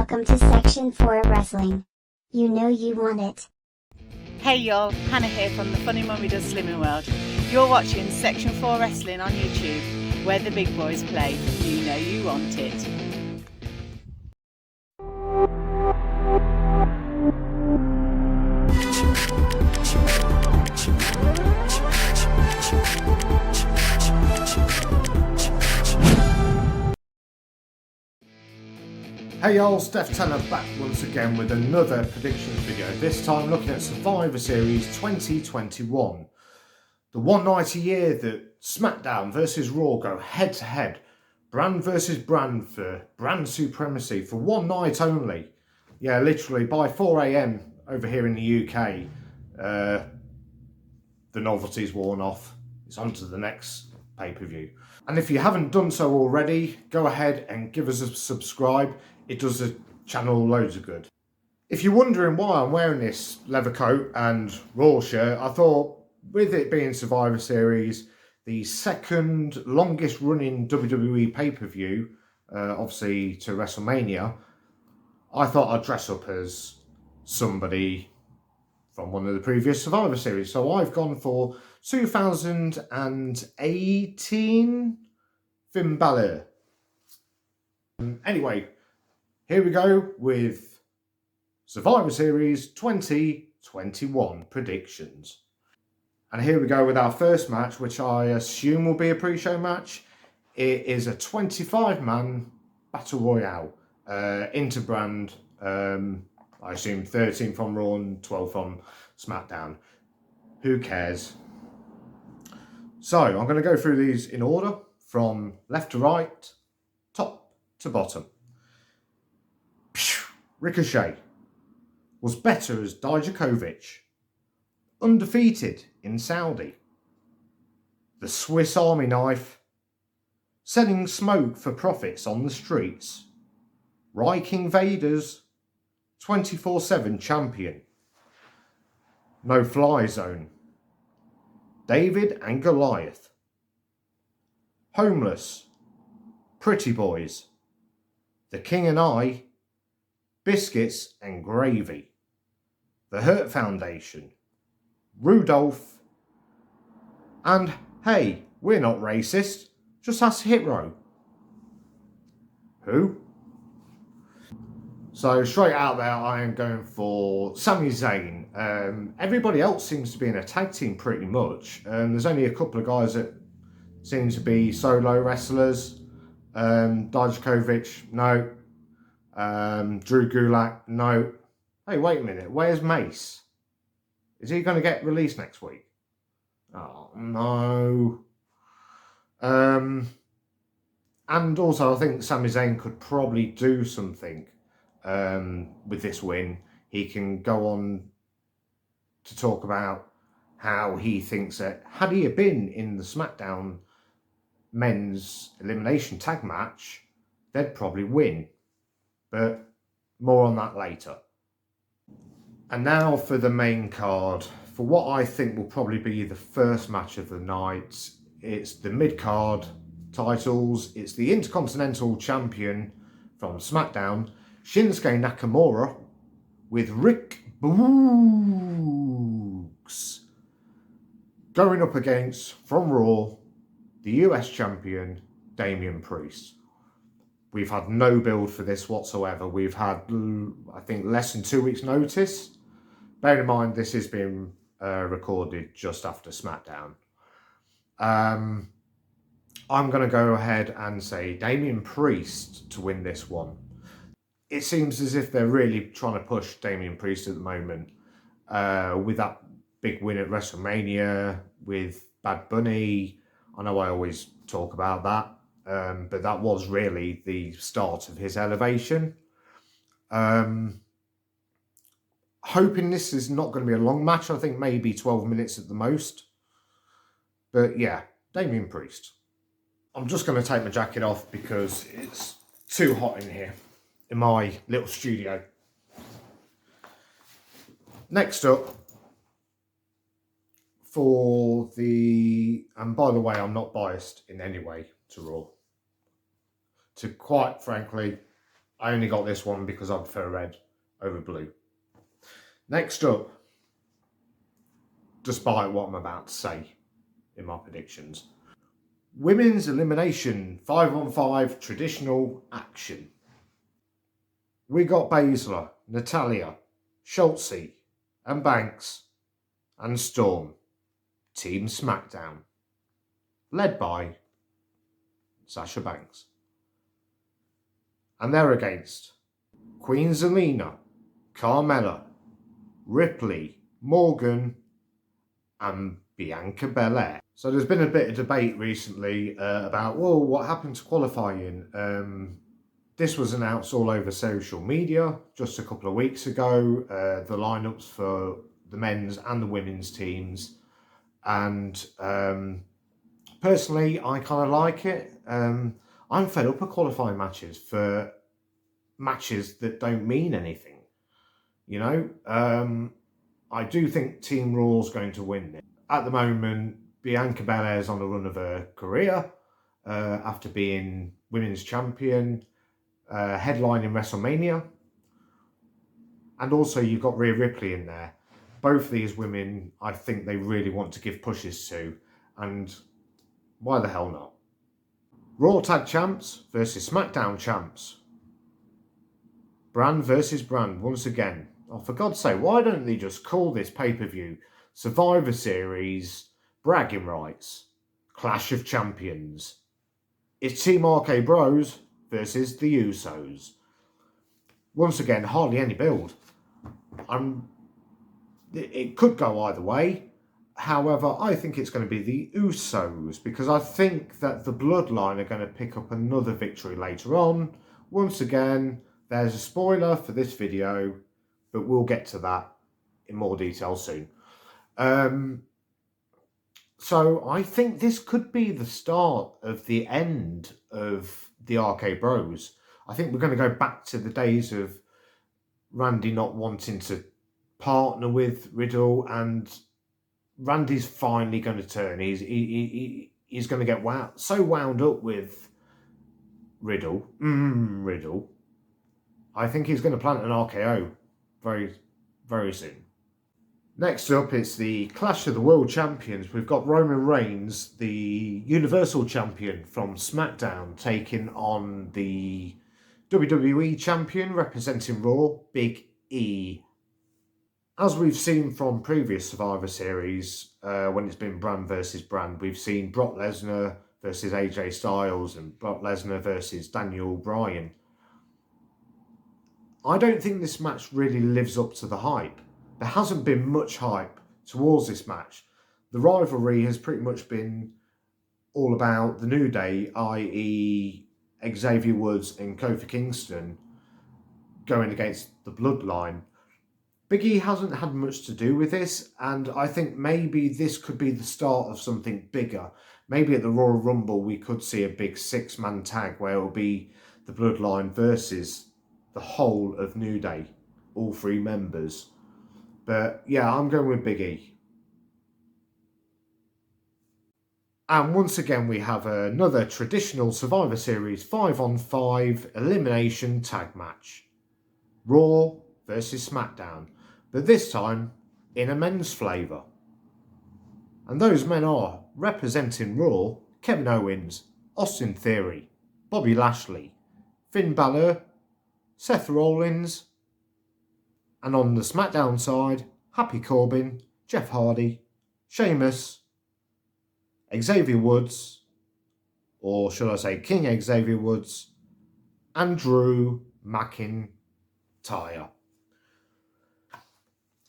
Welcome to Section 4 Wrestling. You know you want it. Hey y'all, Hannah here from the Funny Mummy Does Slimming World. You're watching Section 4 Wrestling on YouTube, where the big boys play. You know you want it. Hey y'all, Steph Tanner back once again with another predictions video, this time looking at Survivor Series 2021. The one night a year that SmackDown versus Raw go head to head, brand versus brand for brand supremacy for one night only. Yeah, literally by 4 AM over here in the UK, the novelty's worn off. It's on to the next pay-per-view. And if you haven't done so already, go ahead and give us a subscribe. It does the channel loads of good. If you're wondering why I'm wearing this leather coat and Raw shirt, I thought with it being Survivor Series, the second longest running WWE pay-per-view, obviously to WrestleMania, I thought I'd dress up as somebody from one of the previous Survivor Series. So I've gone for 2018 Finn Balor. Anyway, here we go with Survivor Series 2021 predictions. And here we go with our first match, which I assume will be a pre-show match. It is a 25-man Battle Royale. Interbrand, I assume 13 from Raw and 12 from SmackDown. Who cares? So, I'm going to go through these in order, from left to right, top to bottom. Ricochet was better as Dijakovic. Undefeated in Saudi. The Swiss Army knife. Selling smoke for profits on the streets. King Vader's 24/7 champion. No fly zone. David and Goliath. Homeless. Pretty boys. The King and I. Biscuits and gravy. The Hurt Foundation. Rudolph. And hey, we're not racist. Just ask Hit Row. Who? So straight out there, I am going for Sami Zayn. Everybody else seems to be in a tag team pretty much. There's only a couple of guys that seem to be solo wrestlers. Dijakovic, no. Drew Gulak, no. Hey, wait a minute. Where's Mace? Is he going to get released next week? Oh, no. And also, I think Sami Zayn could probably do something with this win. He can go on to talk about how he thinks that had he been in the SmackDown men's elimination tag match, they'd probably win. But more on that later. And now for the main card. For what I think will probably be the first match of the night. It's the mid-card titles. It's the Intercontinental Champion from SmackDown, Shinsuke Nakamura, with Rick Boogs going up against, from Raw, the US Champion, Damien Priest. We've had no build for this whatsoever. We've had, I think, less than 2 weeks' notice. Bear in mind, this has been recorded just after SmackDown. I'm going to go ahead and say Damien Priest to win this one. It seems as if they're really trying to push Damien Priest at the moment. With that big win at WrestleMania, with Bad Bunny. I know I always talk about that. But that was really the start of his elevation. Hoping this is not going to be a long match. I think maybe 12 minutes at the most. But yeah, Damien Priest. I'm just going to take my jacket off because it's too hot in here in my little studio. Next up, for the... And by the way, I'm not biased in any way to Raw. To quite frankly, I only got this one because I prefer red over blue. Next up, despite what I'm about to say in my predictions, Women's Elimination 5-on-5 traditional action. We got Baszler, Natalya, Schultze, and Banks, and Storm, Team SmackDown, led by Sasha Banks. And they're against Queen Zelina, Carmella, Ripley, Morgan, and Bianca Belair. So there's been a bit of debate recently about, well, what happened to qualifying? This was announced all over social media just a couple of weeks ago, the lineups for the men's and the women's teams. And personally, I kind of like it. I'm fed up of qualifying matches for matches that don't mean anything. You know, I do think Team Raw's going to win it. At the moment, Bianca Belair's on the run of her career after being women's champion, headlining WrestleMania. And also you've got Rhea Ripley in there. Both these women, I think they really want to give pushes to. And why the hell not? Raw Tag Champs versus SmackDown Champs. Brand versus brand once again. Oh, for God's sake, why don't they just call this pay-per-view Survivor Series Bragging Rights Clash of Champions? It's Team RK Bros versus the Usos. Once again, hardly any build. It could go either way. However, I think it's going to be the Usos because I think that the Bloodline are going to pick up another victory later on. Once again, there's a spoiler for this video, but we'll get to that in more detail soon. So I think this could be the start of the end of the RK Bros. I think we're going to go back to the days of Randy not wanting to partner with Riddle, and Randy's finally going to turn. He's going to get so wound up with Riddle. Riddle. I think he's going to plant an RKO very, very soon. Next up, it's the Clash of the World Champions. We've got Roman Reigns, the Universal Champion from SmackDown, taking on the WWE Champion representing Raw, Big E. As we've seen from previous Survivor Series, when it's been brand versus brand, we've seen Brock Lesnar versus AJ Styles and Brock Lesnar versus Daniel Bryan. I don't think this match really lives up to the hype. There hasn't been much hype towards this match. The rivalry has pretty much been all about the New Day, i.e. Xavier Woods and Kofi Kingston going against the Bloodline. Big E hasn't had much to do with this, and I think maybe this could be the start of something bigger. Maybe at the Royal Rumble we could see a big six-man tag where it will be the Bloodline versus the whole of New Day, all three members. But yeah, I'm going with Big E. And once again, we have another traditional Survivor Series 5-on-5 elimination tag match. Raw versus SmackDown, but this time in a men's flavour. And those men are, representing Raw, Kevin Owens, Austin Theory, Bobby Lashley, Finn Balor, Seth Rollins, and on the SmackDown side, Happy Corbin, Jeff Hardy, Sheamus, Xavier Woods, or should I say King Xavier Woods, and Drew McIntyre.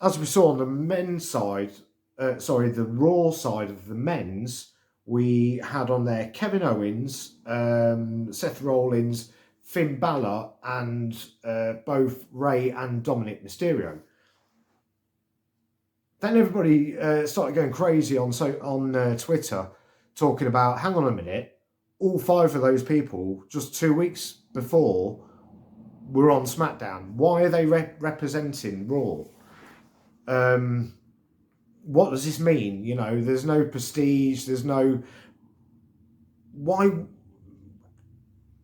As we saw on the men's side, the Raw side of the men's, we had on there Kevin Owens, Seth Rollins, Finn Balor, and both Rey and Dominic Mysterio. Then everybody started going crazy on Twitter, talking about, hang on a minute, all five of those people just 2 weeks before were on SmackDown. Why are they representing Raw? What does this mean? You know, there's no prestige, there's no... Why?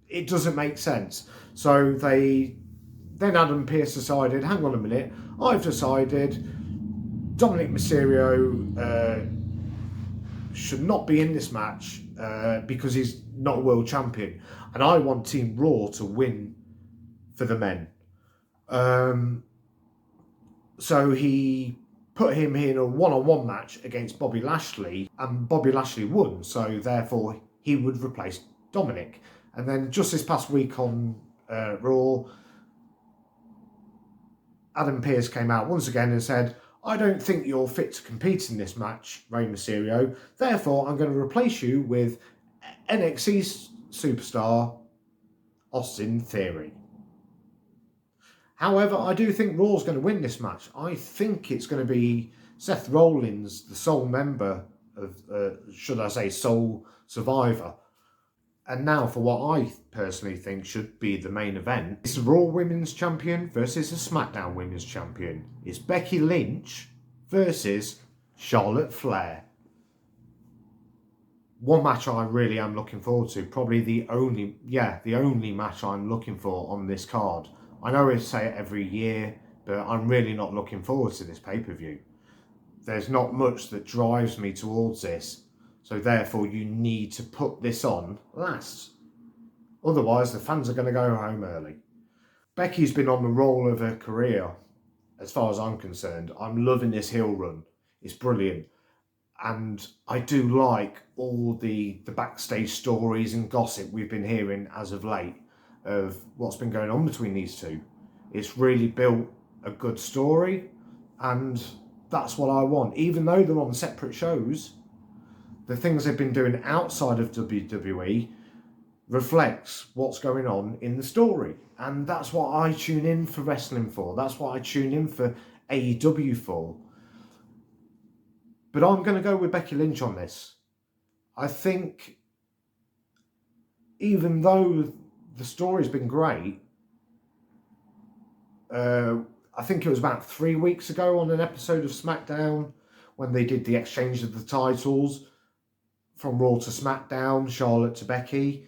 It doesn't make sense. So then Adam Pearce decided, hang on a minute, I've decided Dominic Mysterio should not be in this match because he's not a world champion, and I want Team Raw to win for the men. So he put him in a one-on-one match against Bobby Lashley, and Bobby Lashley won, so therefore he would replace Dominic. And then just this past week on Raw, Adam Pearce came out once again and said, I don't think you're fit to compete in this match, Rey Mysterio, therefore I'm going to replace you with NXT superstar Austin Theory. However, I do think Raw's going to win this match. I think it's going to be Seth Rollins, the sole member of, should I say, sole survivor. And now for what I personally think should be the main event. It's the Raw Women's Champion versus the SmackDown Women's Champion. It's Becky Lynch versus Charlotte Flair. One match I really am looking forward to. Probably the only match I'm looking for on this card. I know I say it every year, but I'm really not looking forward to this pay-per-view. There's not much that drives me towards this, so therefore you need to put this on last. Otherwise, the fans are going to go home early. Becky's been on the roll of her career, as far as I'm concerned. I'm loving this heel run. It's brilliant. And I do like all the backstage stories and gossip we've been hearing as of late of what's been going on between these two. It's really built a good story, and that's what I want. Even though they're on separate shows, the things they've been doing outside of WWE reflects what's going on in the story. And that's what I tune in for wrestling for. That's what I tune in for AEW for. But I'm going to go with Becky Lynch on this. I think even though the story's been great, I think it was about 3 weeks ago on an episode of SmackDown when they did the exchange of the titles from Raw to SmackDown, Charlotte to Becky.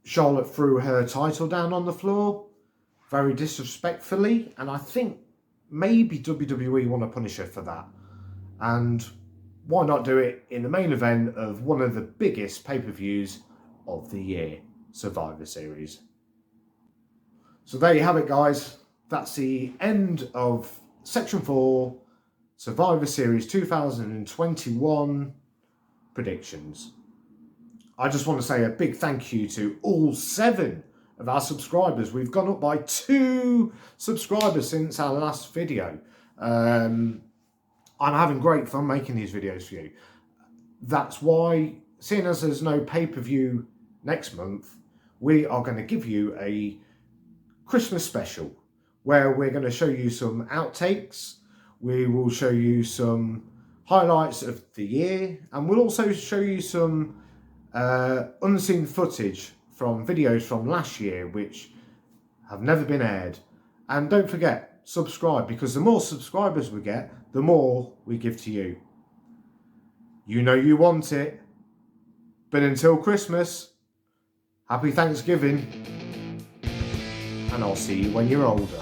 Charlotte threw her title down on the floor very disrespectfully, and I think maybe WWE want to punish her for that. And why not do it in the main event of one of the biggest pay-per-views of the year, Survivor Series. So there you have it, guys. That's the end of Section 4 Survivor Series 2021 predictions. I just want to say a big thank you to all 7 of our subscribers. We've gone up by 2 subscribers since our last video. I'm having great fun making these videos for you. That's why, seeing as there's no pay-per-view next month, we are going to give you a Christmas special where we're going to show you some outtakes. We will show you some highlights of the year, and we'll also show you some unseen footage from videos from last year which have never been aired. And don't forget, subscribe, because the more subscribers we get, the more we give to you. You know you want it. But until Christmas, happy Thanksgiving, and I'll see you when you're older.